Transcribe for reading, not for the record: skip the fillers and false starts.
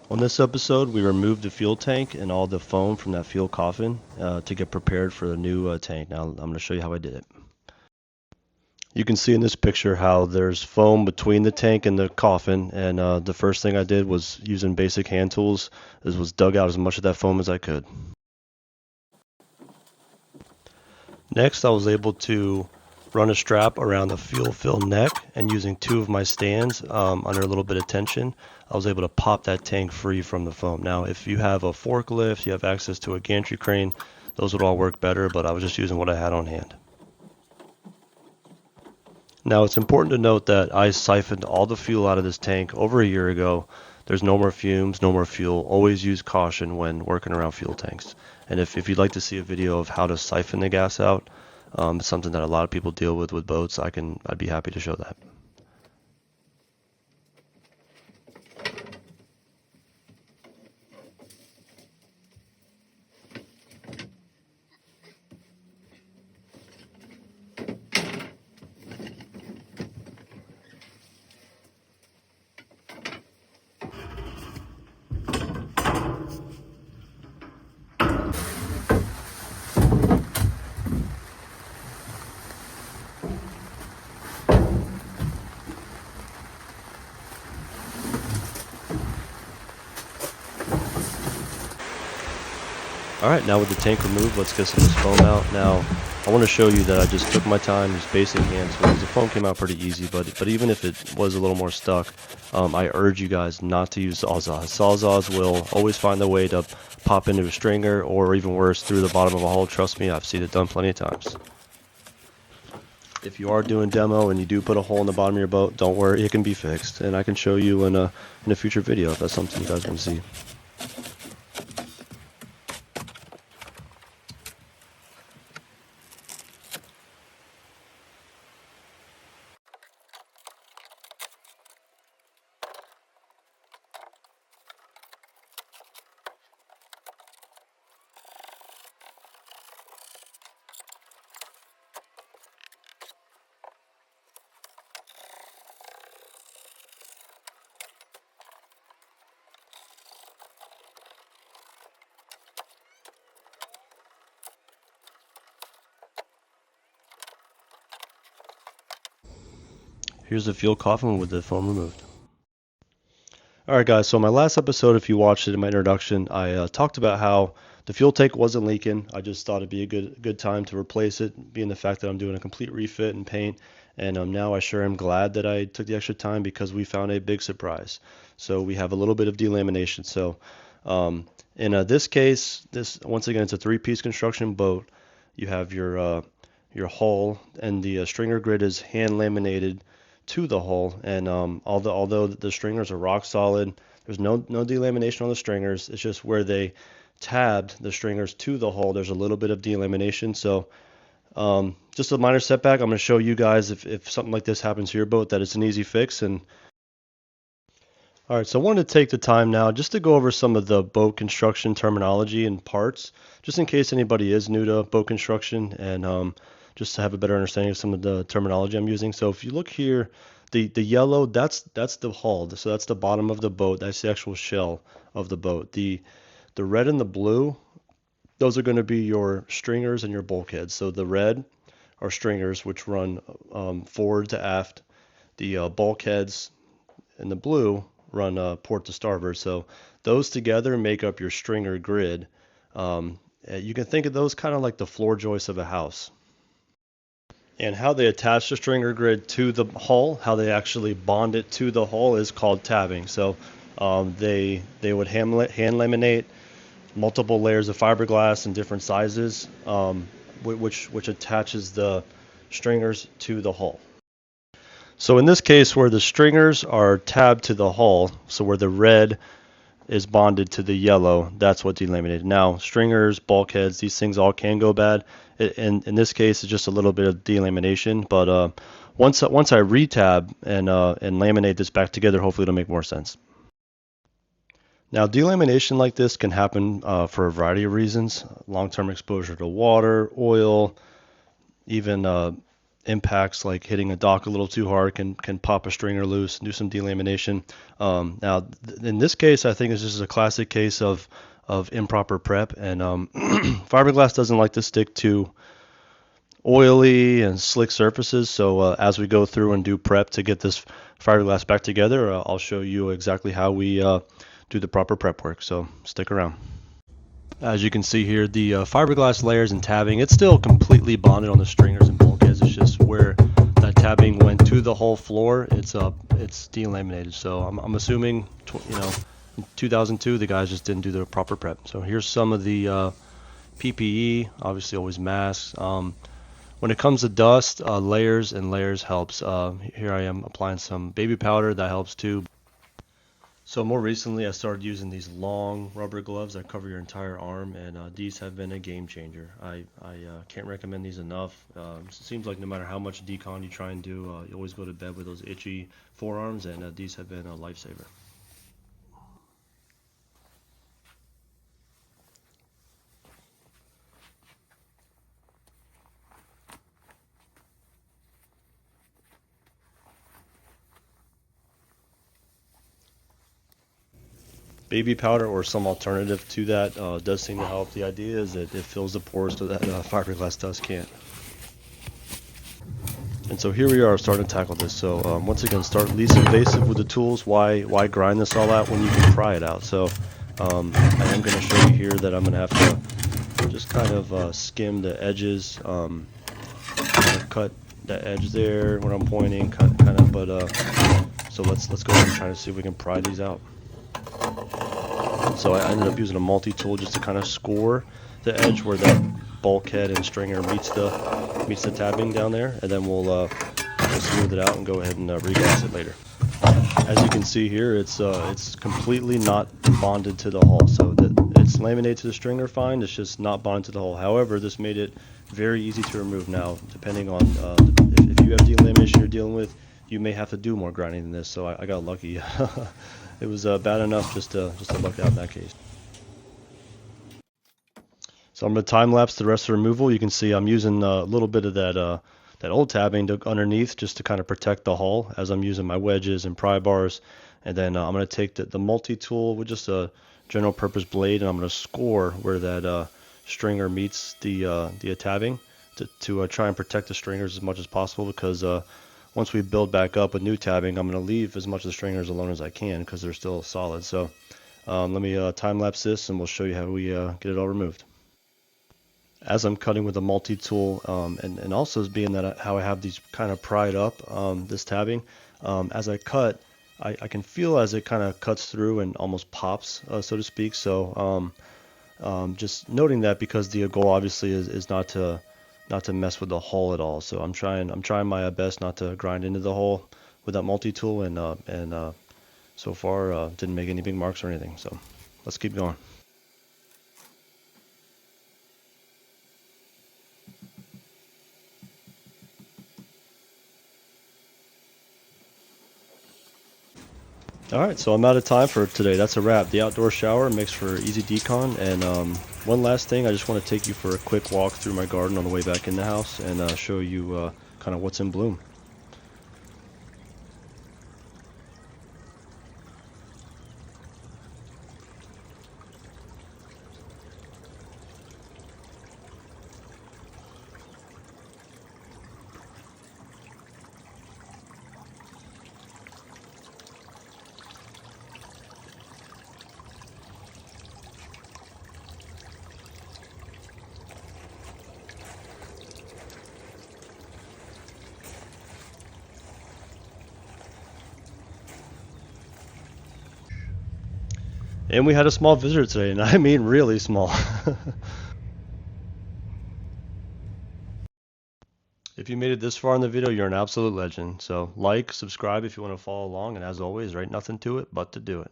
On this episode, we removed the fuel tank and all the foam from that fuel coffin to get prepared for the new tank. Now I'm going to show you how I did it. You can see in this picture how there's foam between the tank and the coffin, and the first thing I did was using basic hand tools was dug out as much of that foam as I could. Next, I was able to run a strap around the fuel fill neck, and using two of my stands under a little bit of tension, I was able to pop that tank free from the foam. Now, if you have a forklift, you have access to a gantry crane, those would all work better, but I was just using what I had on hand. Now, it's important to note that I siphoned all the fuel out of this tank over a year ago. There's no more fumes, no more fuel. Always use caution when working around fuel tanks. And if you'd like to see a video of how to siphon the gas out, it's something that a lot of people deal with boats. I'd be happy to show that. Alright, now with the tank removed, let's get some of this foam out. Now, I want to show you that I just took my time, used basic hand tools. The foam came out pretty easy, but even if it was a little more stuck, I urge you guys not to use Sawzalls. Sawzalls will always find a way to pop into a stringer, or even worse, through the bottom of a hole. Trust me, I've seen it done plenty of times. If you are doing demo and you do put a hole in the bottom of your boat, don't worry, it can be fixed. And I can show you in a future video if that's something you guys want to see. Here's the fuel coffin with the foam removed. Alright guys, so my last episode, if you watched it in my introduction, I talked about how the fuel tank wasn't leaking. I just thought it'd be a good time to replace it, being the fact that I'm doing a complete refit and paint. And now I sure am glad that I took the extra time, because we found a big surprise. So we have a little bit of delamination. So in this case, once again, it's a three-piece construction boat. You have your hull, and the stringer grid is hand laminated to the hull, and although the stringers are rock solid, there's no delamination on the stringers. It's just where they tabbed the stringers to the hull, there's a little bit of delamination. So just a minor setback. I'm going to show you guys if something like this happens to your boat, that it's an easy fix. And all right, so I wanted to take the time now just to go over some of the boat construction terminology and parts, just in case anybody is new to boat construction, and just to have a better understanding of some of the terminology I'm using. So if you look here, the yellow, that's the hull. So that's the bottom of the boat. That's the actual shell of the boat. The red and the blue, those are going to be your stringers and your bulkheads. So the red are stringers, which run forward to aft. The bulkheads in the blue run port to starboard. So those together make up your stringer grid. You can think of those kind of like the floor joists of a house. And how they attach the stringer grid to the hull, how they actually bond it to the hull, is called tabbing. So they would hand laminate multiple layers of fiberglass in different sizes, which attaches the stringers to the hull. So in this case, where the stringers are tabbed to the hull, so where the red is bonded to the yellow, that's what delaminated. Now, stringers, bulkheads, these things all can go bad. In this case, it's just a little bit of delamination, but once I retab and laminate this back together, hopefully it'll make more sense. Now, delamination like this can happen for a variety of reasons: long-term exposure to water, oil, even impacts like hitting a dock a little too hard can pop a stringer loose, do some delamination. Now, in this case, I think this is a classic case of improper prep, and fiberglass doesn't like to stick to oily and slick surfaces. So as we go through and do prep to get this fiberglass back together, I'll show you exactly how we do the proper prep work. So stick around. As you can see here, the fiberglass layers and tabbing, it's still completely bonded on the stringers and bulkheads. It's just where that tabbing went to the whole floor, it's delaminated. So I'm assuming, in 2002, the guys just didn't do the proper prep. So here's some of the PPE, obviously always masks. When it comes to dust, layers and layers helps. Here I am applying some baby powder, that helps too. So more recently I started using these long rubber gloves that cover your entire arm, and these have been a game changer. I can't recommend these enough. It seems like no matter how much decon you try and do, you always go to bed with those itchy forearms, and these have been a lifesaver. Baby powder or some alternative to that does seem to help. The idea is that it fills the pores so that fiberglass dust can't. And so here we are starting to tackle this. So once again, start least invasive with the tools. Why grind this all out when you can pry it out? So I am going to show you here that I'm going to have to just kind of skim the edges, kind of cut that edge there when I'm pointing, kind of. But so let's go ahead and try to see if we can pry these out. So I ended up using a multi-tool just to kind of score the edge where that bulkhead and stringer meets the tabbing down there, and then we'll smooth it out and go ahead and regas it later. As you can see here, it's completely not bonded to the hull, so it's laminated to the stringer fine. It's just not bonded to the hull. However, this made it very easy to remove. Now, depending on if you have delamination you're dealing with, you may have to do more grinding than this. So I got lucky. It was bad enough just to luck out in that case. So I'm going to time lapse the rest of the removal. You can see I'm using a little bit of that old tabbing underneath just to kind of protect the hull as I'm using my wedges and pry bars. And then I'm going to take the multi-tool with just a general purpose blade, and I'm going to score where that stringer meets the tabbing to try and protect the stringers as much as possible, because once we build back up with new tabbing, I'm going to leave as much of the stringers alone as I can because they're still solid. So let me time lapse this and we'll show you how we get it all removed. As I'm cutting with a multi-tool, and also being that how I have these kind of pried up, this tabbing, as I cut, I can feel as it kind of cuts through and almost pops, so to speak. So just noting that, because the goal obviously is not to mess with the hull at all. So I'm trying my best not to grind into the hull with that multi-tool, and so far didn't make any big marks or anything. So let's keep going. Alright, so I'm out of time for today. That's a wrap. The outdoor shower makes for easy decon. And one last thing, I just want to take you for a quick walk through my garden on the way back in the house and show you kind of what's in bloom. And we had a small visitor today, and I mean really small. If you made it this far in the video, you're an absolute legend. So like, subscribe if you want to follow along, and as always, right, nothing to it but to do it.